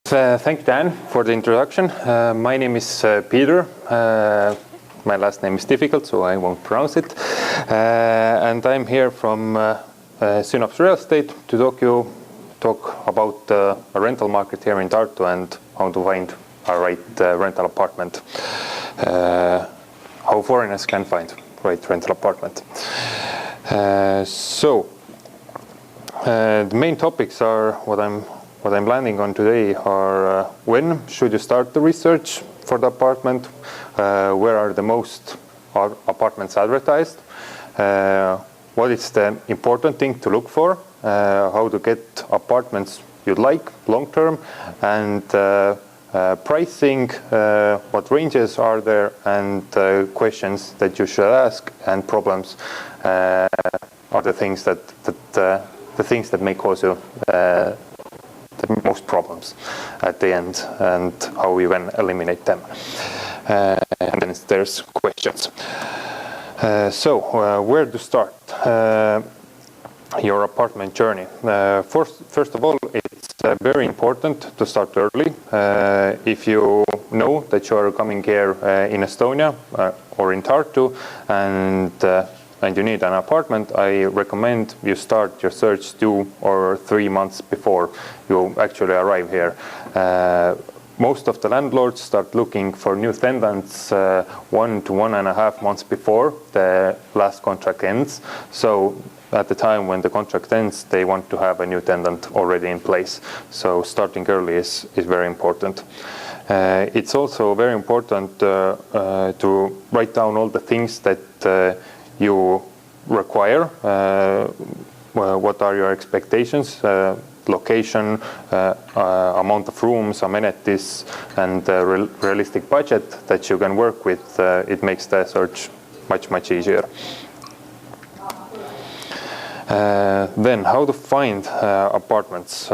Thank you, Dan, for the introduction. My name is Peter. My last name is difficult, so I won't pronounce it. And I'm here from Synops Real Estate to talk about the rental market here in Tartu and how to find a right rental apartment. How foreigners can find right rental apartment. The main topics are what I'm landing on today are when should you start the research for the apartment, where are the most apartments advertised, what is the important thing to look for, how to get apartments you'd like long term, and pricing, what ranges are there, and questions that you should ask, and problems are the things that may cause you the most problems at the end, and how we then eliminate them. And then there's questions. Where to start your apartment journey? First of all, it's very important to start early. If you know that you are coming here in Estonia or in Tartu and you need an apartment, I recommend you start your search 2 or 3 months before you actually arrive here. Most of the landlords start looking for new tenants 1 to 1.5 months before the last contract ends. So at the time when the contract ends, they want to have a new tenant already in place. So starting early is very important. It's also very important to write down all the things that you require. What are your expectations? Location, amount of rooms, amenities, and realistic budget that you can work with. It makes the search much easier. Then how to find apartments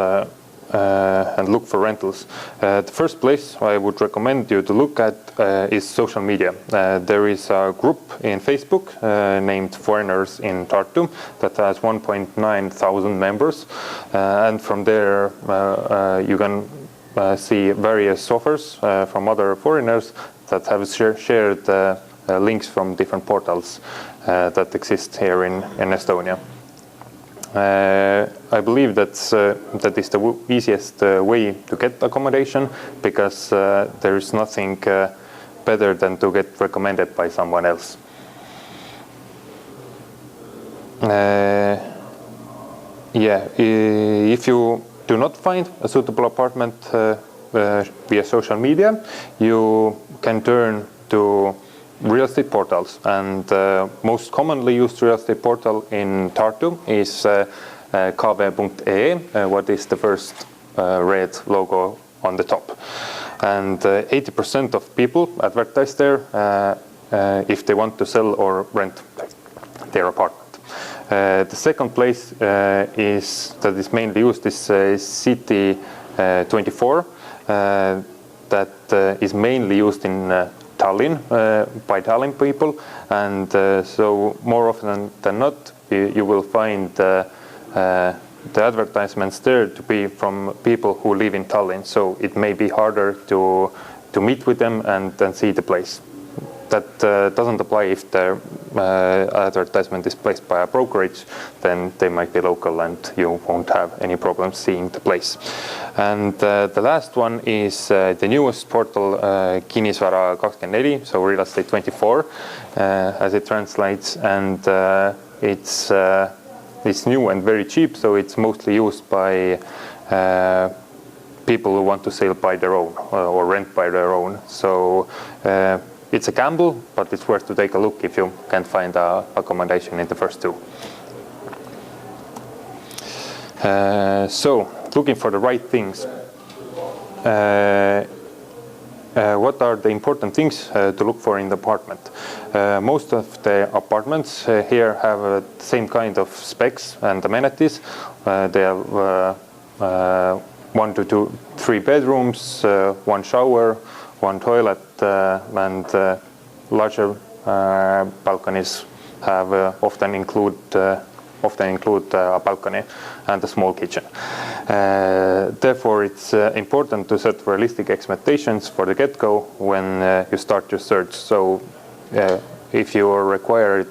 and look for rentals. The first place I would recommend you to look at is social media. There is a group in Facebook named Foreigners in Tartu that has 1.9 thousand members, and from there you can see various offers from other foreigners that have shared links from different portals that exist here in Estonia. I believe that is the easiest way to get accommodation, because there is nothing better than to get recommended by someone else. If you do not find a suitable apartment via social media, you can turn to real estate portals, and most commonly used real estate portal in Tartu is kv.ee, what is the first red logo on the top. And 80% of people advertise there if they want to sell or rent their apartment. The second place that is mainly used is City24, that is mainly used in Tallinn by Tallinn people, and so more often than not you will find the advertisements there to be from people who live in Tallinn, so it may be harder to meet with them and see the place. That doesn't apply if the advertisement is placed by a brokerage, then they might be local and you won't have any problems seeing the place. And the last one is the newest portal, Kinnisvara24, so Real Estate 24, as it translates, and it's new and very cheap, so it's mostly used by people who want to sell by their own or rent by their own. So it's a gamble, but it's worth to take a look if you can't find accommodation in the first 2. So, looking for the right things. What are the important things to look for in the apartment? Most of the apartments here have the same kind of specs and amenities. They have 1 to 3 bedrooms, 1 shower, 1 toilet, and larger balconies have often include often include a balcony and a small kitchen. Therefore, it's important to set realistic expectations for the get-go when you start your search. So if you require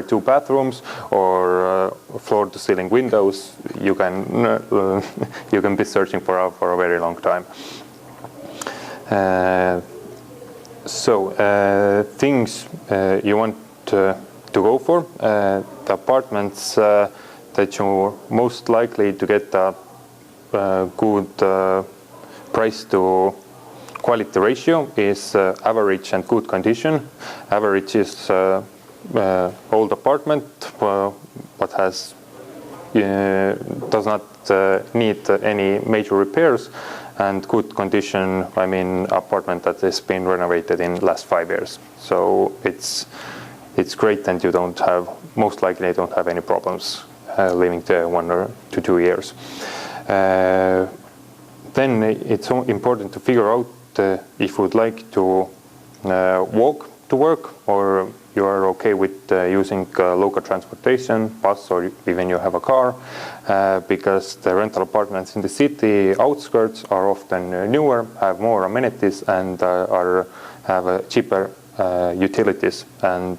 2 bathrooms or floor-to-ceiling windows, you can be searching for a very long time. Things you want to go for, the apartments that you're most likely to get a good price to quality ratio is average and good condition. Average is old apartment but does not need any major repairs, and good condition, I mean apartment that has been renovated in the last 5 years. So it's great, and most likely you don't have any problems living there 1 or 2 years. Then it's important to figure out if you would like to walk to work, or you are okay with using local transportation, bus, or even you have a car, because the rental apartments in the city outskirts are often newer, have more amenities, and have cheaper utilities, and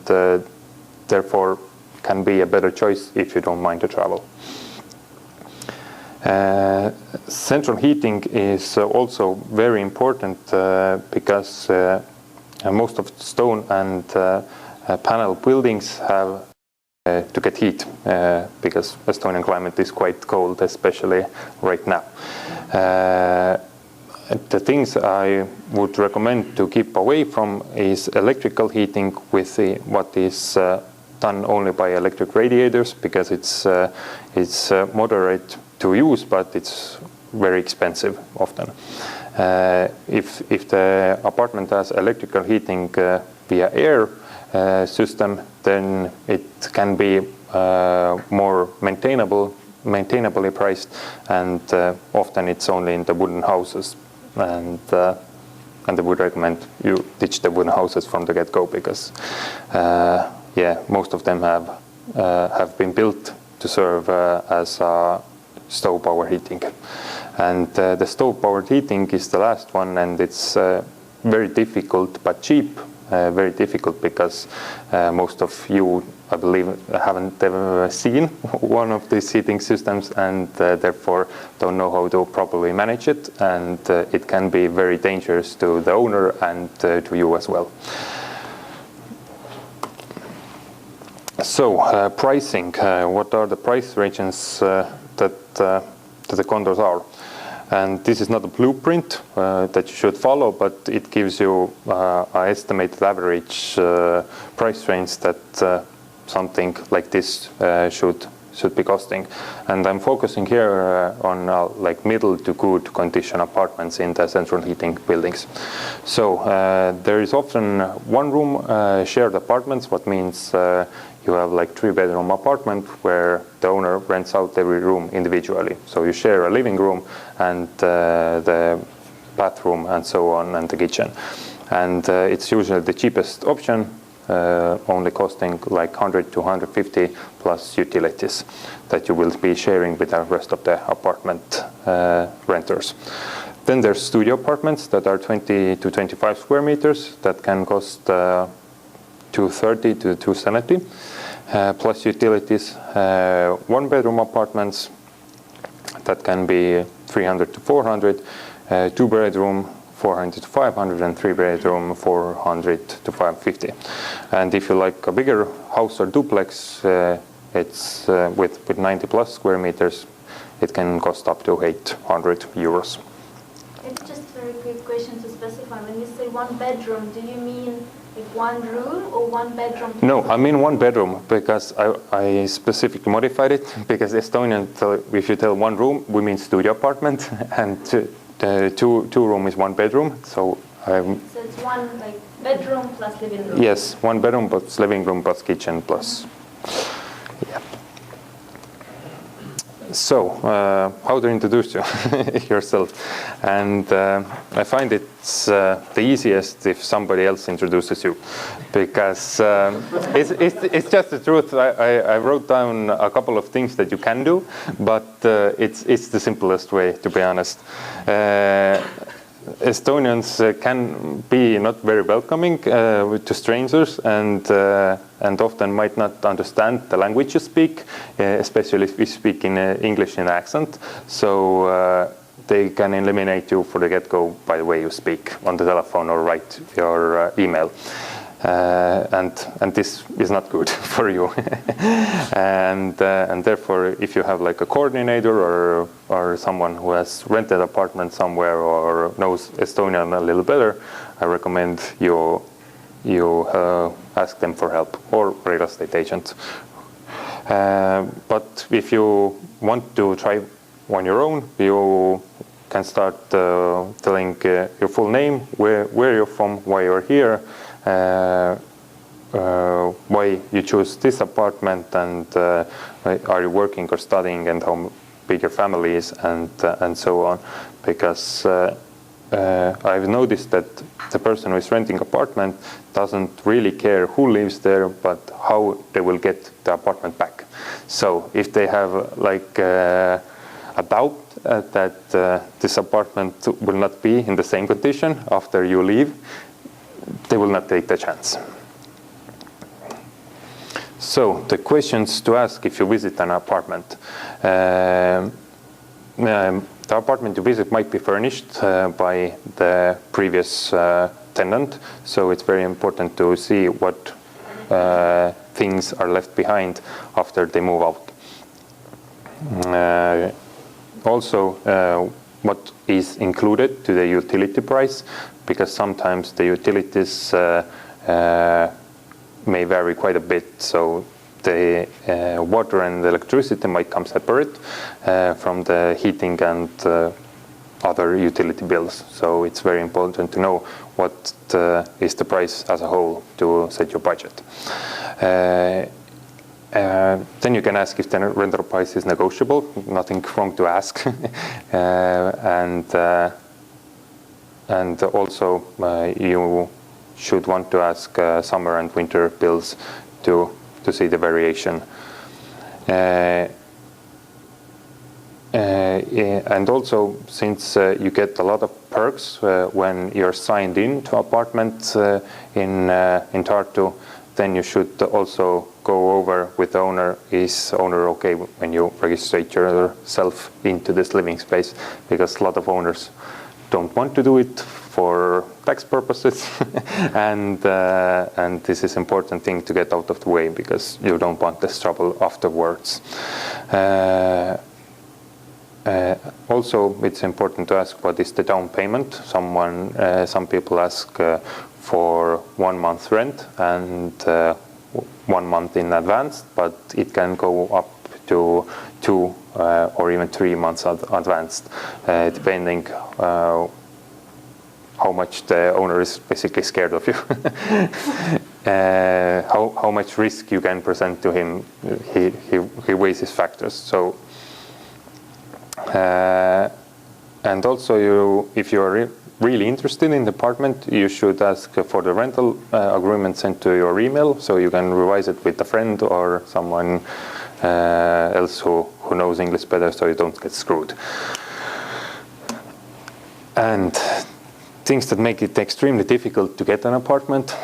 therefore can be a better choice if you don't mind to travel. Central heating is also very important because most of stone and panel buildings have to get heat because Estonian climate is quite cold, especially right now. The things I would recommend to keep away from is electrical heating with what is done only by electric radiators, because it's moderate to use, but it's very expensive often. If the apartment has electrical heating via air system, then it can be more maintainably priced, and often it's only in the wooden houses, and I would recommend you ditch the wooden houses from the get-go, because most of them have been built to serve as stove power heating, and the stove powered heating is the last one, and it's very difficult but cheap. Very difficult because most of you, I believe, haven't ever seen one of these heating systems, and therefore don't know how to properly manage it, and it can be very dangerous to the owner and to you as well. So pricing, what are the price ranges that the condos are? And this is not a blueprint that you should follow, but it gives you an estimated average price range that something like this should be costing. And I'm focusing here on like middle to good condition apartments in the central heating buildings. So there is often one room shared apartments, what means you have like 3-bedroom apartment where the owner rents out every room individually. So you share a living room and the bathroom and so on, and the kitchen. And it's usually the cheapest option, only costing like 100 to 150 plus utilities that you will be sharing with the rest of the apartment renters. Then there's studio apartments that are 20 to 25 square meters that can cost 230 to 270 plus utilities. 1-bedroom apartments that can be 300 to 400, 2-bedroom 400 to 500, and 3-bedroom 400 to 550. And if you like a bigger house or duplex, it's with 90 plus square meters, it can cost up to 800 euros. It's just a very quick question to specify. When you say 1 bedroom, do you mean like 1 room or 1 bedroom? No, I mean 1 bedroom, because I specifically modified it, because Estonian, if you tell 1 room, we mean studio apartment, and two room is 1 bedroom. So it's 1 like bedroom plus living room. Yes, 1 bedroom plus living room plus kitchen plus. Yeah. So, how to introduce you yourself? And I find it's the easiest if somebody else introduces you, because it's just the truth. I wrote down a couple of things that you can do, but it's the simplest way, to be honest. Estonians can be not very welcoming to strangers, and often might not understand the language you speak, especially if you speak in English in accent. So they can eliminate you for the get-go by the way you speak on the telephone or write your email. And this is not good for you. and therefore, if you have like a coordinator or someone who has rented an apartment somewhere or knows Estonian a little better, I recommend you ask them for help, or real estate agent. But if you want to try on your own, you can start telling your full name, where you're from, why you're here, why you choose this apartment, and are you working or studying, and how big your family is, and so on. Because I've noticed that the person who is renting apartment doesn't really care who lives there, but how they will get the apartment back. So if they have like a doubt that this apartment will not be in the same condition after you leave, they will not take the chance. So the questions to ask if you visit an apartment. The apartment you visit might be furnished by the previous tenant, so it's very important to see what things are left behind after they move out. Also, what is included to the utility price, because sometimes the utilities may vary quite a bit. So the water and the electricity might come separate from the heating and other utility bills. So it's very important to know what is the price as a whole to set your budget. Then you can ask if the rental price is negotiable. Nothing wrong to ask. And also you should want to ask summer and winter bills to see the variation. And also, since you get a lot of perks when you're signed in to apartments in Tartu, then you should also go over with the owner. Is owner okay when you register yourself into this living space? Because a lot of owners don't want to do it for tax purposes, and this is important thing to get out of the way, because you don't want this trouble afterwards. Also, it's important to ask what is the down payment. Some people ask for 1 month rent and 1 month in advance, but it can go up to 2 or even 3 months advanced, depending how much the owner is basically scared of you. How much risk you can present to him. He weighs his factors. So, and also, if you are really interested in the apartment, you should ask for the rental agreement sent to your email, so you can revise it with a friend or someone else who knows English better, so you don't get screwed. And things that make it extremely difficult to get an apartment,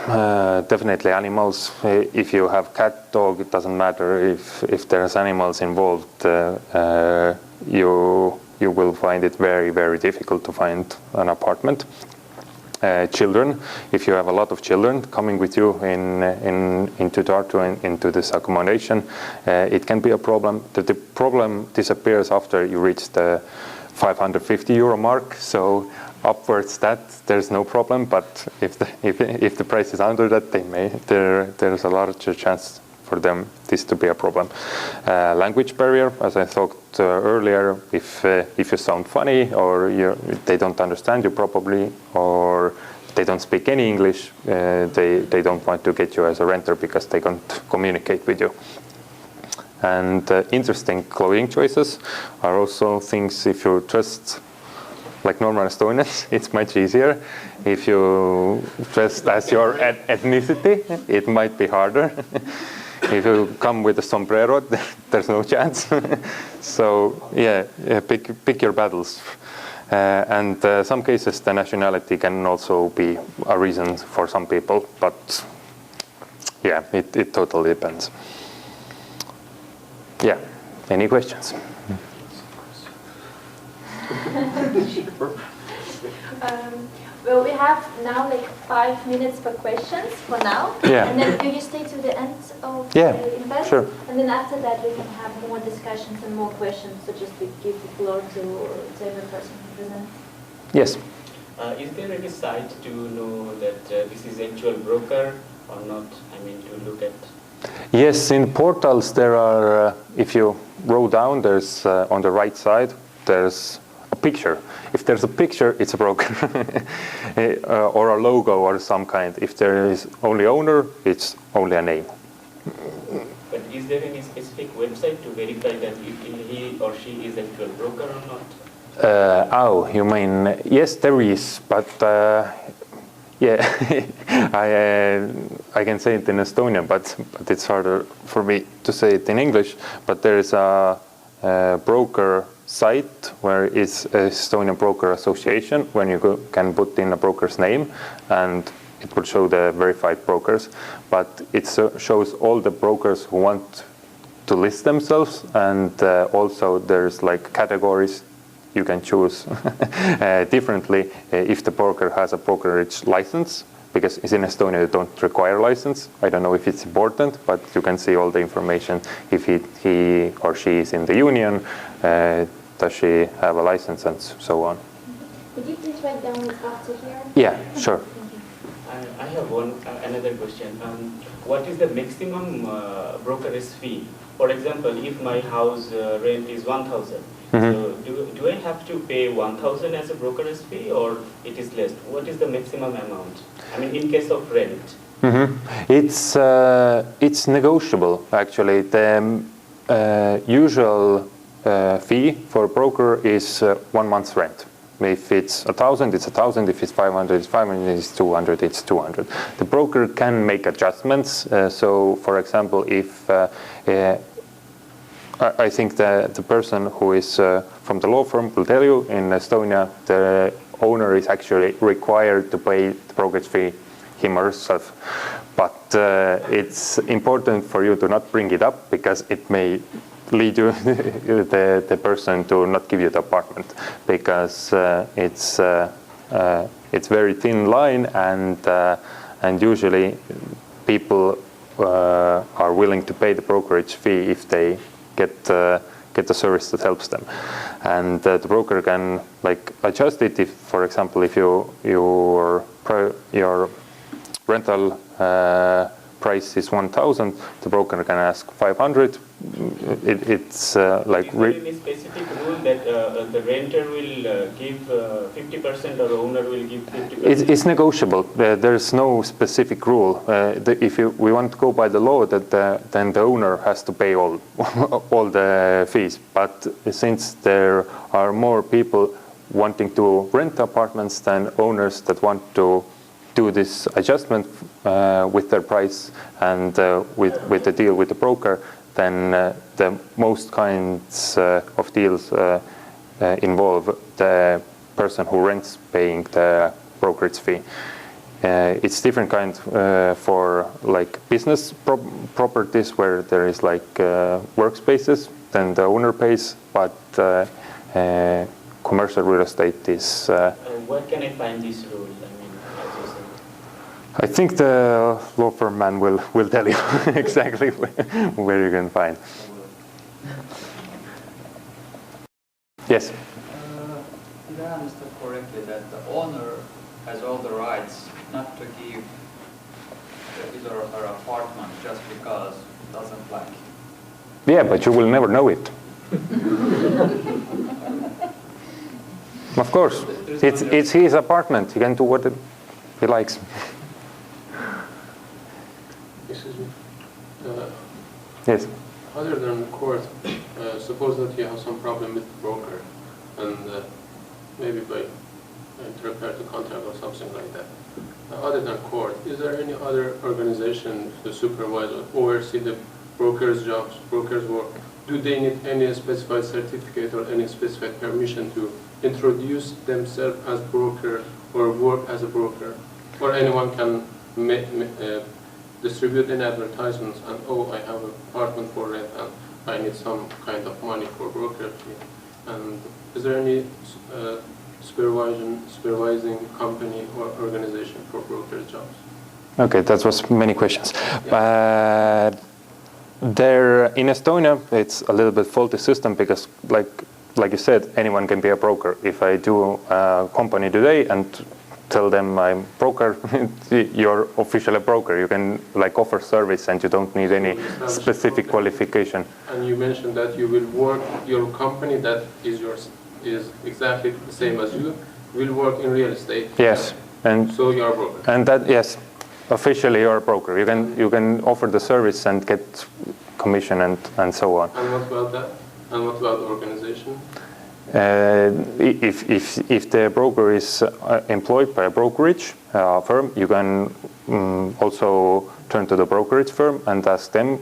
definitely animals. If you have cat, dog, it doesn't matter. If there's animals involved, you will find it very, very difficult to find an apartment. Children, if you have a lot of children coming with you into Tartu, into this accommodation, it can be a problem. The problem disappears after you reach the 550 euro mark. So upwards that there's no problem, but if the price is under that, there's a larger chance for them this to be a problem. Language barrier, as I talked earlier, if you sound funny or they don't understand you properly, or they don't speak any English, they don't want to get you as a renter because they can't communicate with you. And interesting clothing choices are also things, if you dress like normal Estonians, it's much easier. If you dress as your ethnicity, it might be harder. If you come with a sombrero, there's no chance. So yeah, pick your battles. And some cases the nationality can also be a reason for some people, but yeah, it totally depends. Yeah, any questions? Well, we have now like 5 minutes for questions for now. Yeah. And then do you stay to the end of Yeah, the event? sure. And then after that we can have more discussions and more questions. So just to give the floor to every person who presents. Yes. Is there any site to know that this is actual broker or not? I mean, to look at. Yes, in portals there are, if you roll down, there's on the right side, there's a picture. If there's a picture, it's a broker. Or a logo or some kind. If there is only owner, it's only a name. But is there any specific website to verify that he or she is actual broker or not? Oh, you mean, yes, there is, but yeah, I can say it in Estonian, but it's harder for me to say it in English. But there is a broker site where it's Estonian Broker Association, when you can put in a broker's name, and it will show the verified brokers. But it shows all the brokers who want to list themselves, and also there's like categories you can choose differently if the broker has a brokerage license, because in Estonia you don't require license. I don't know if it's important, but you can see all the information. If he or she is in the union, does she have a license, and so on. Could you please write down after here? Yeah, sure. I have another question. What is the maximum brokerage fee? For example, if my house rent is 1,000, so do I have to pay 1,000 as a brokerage fee, or it is less? What is the maximum amount? I mean, in case of rent. It's negotiable, actually. The usual fee for a broker is 1 month's rent. If it's 1,000, it's 1,000. If it's 500, it's 500. If it's 200, it's 200. The broker can make adjustments. So, for example, if I think the person who is from the law firm will tell you, in Estonia, the owner is actually required to pay the brokerage fee him or herself. But it's important for you to not bring it up, because it may lead you the person to not give you the apartment, because it's very thin line, and usually people are willing to pay the brokerage fee if they get the service that helps them. And the broker can like adjust it. If, for example, if your rental price is 1,000, the broker can ask 500. It's like. Is there any specific rule that the renter will give 50% or the owner will give 50%? It's negotiable. There's no specific rule. If we want to go by the law, then the owner has to pay all the fees. But since there are more people wanting to rent apartments than owners that want to do this adjustment with their price and with the deal with the broker, then the most kinds of deals involve the person who rents paying the brokerage fee. It's different kind for like business properties where there is like workspaces, then the owner pays, but commercial real estate is. Where can I find this rule? I think the law firm man will tell you exactly where you can find. Yes? Did I understand correctly that the owner has all the rights not to give his or her apartment just because he doesn't like it? Yeah, but you will never know it. Of course, it's his apartment. He can do what he likes. Excuse me. Yes. other than court, suppose that you have some problem with the broker, and maybe by repair the contract or something like that. Other than court, is there any other organization to supervise or oversee the broker's jobs, broker's work? Do they need any specified certificate or any specified permission to introduce themselves as broker or work as a broker? Or anyone can distribute any advertisements and, oh, I have an apartment for rent and I need some kind of money for brokerage. And is there any supervising company or organization for brokerage jobs? Okay, that was many questions. Yeah. There in Estonia, it's a little bit faulty system because, like you said, anyone can be a broker. If I do a company today and tell them I'm broker, you're officially a broker. You can offer service and you don't need any specific qualification. And you mentioned that you will work, your company that is yours is exactly the same as you, will work in real estate. Yes. And so you are a broker. And that, yes, officially you're a broker. You can offer the service and get commission and so on. And what about that? And what about the organization? If the broker is employed by a brokerage firm, you can also turn to the brokerage firm and ask them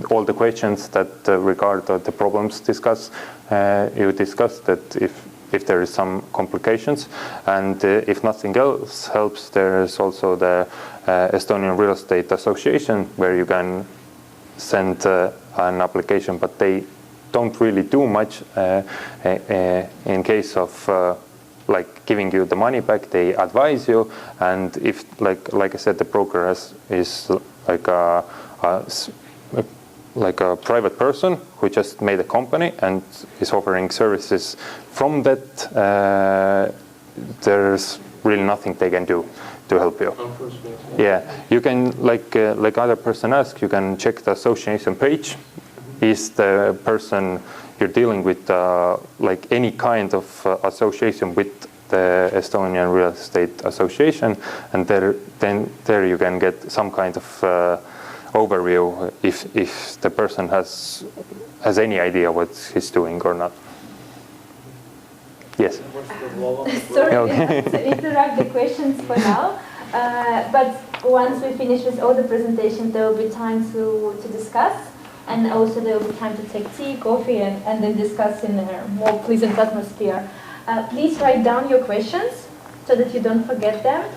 all the questions that regard the problems discussed. You discussed that if there is some complications, and if nothing else helps, there is also the Estonian Real Estate Association where you can send an application, but they don't really do much in case of giving you the money back. They advise you, and if like I said, the broker is like a private person who just made a company and is offering services from that, there's really nothing they can do to help you. Unfortunately. Yeah, you can, like other person asked, you can check the association page. Is the person you're dealing with any kind of association with the Estonian Real Estate Association, and there you can get some kind of overview if the person has any idea what he's doing or not. Yes. Sorry Okay. to interrupt the questions for now, but once we finish with all the presentations, there will be time to discuss, and also there will be time to take tea, coffee, and then discuss in a more pleasant atmosphere. Please write down your questions so that you don't forget them.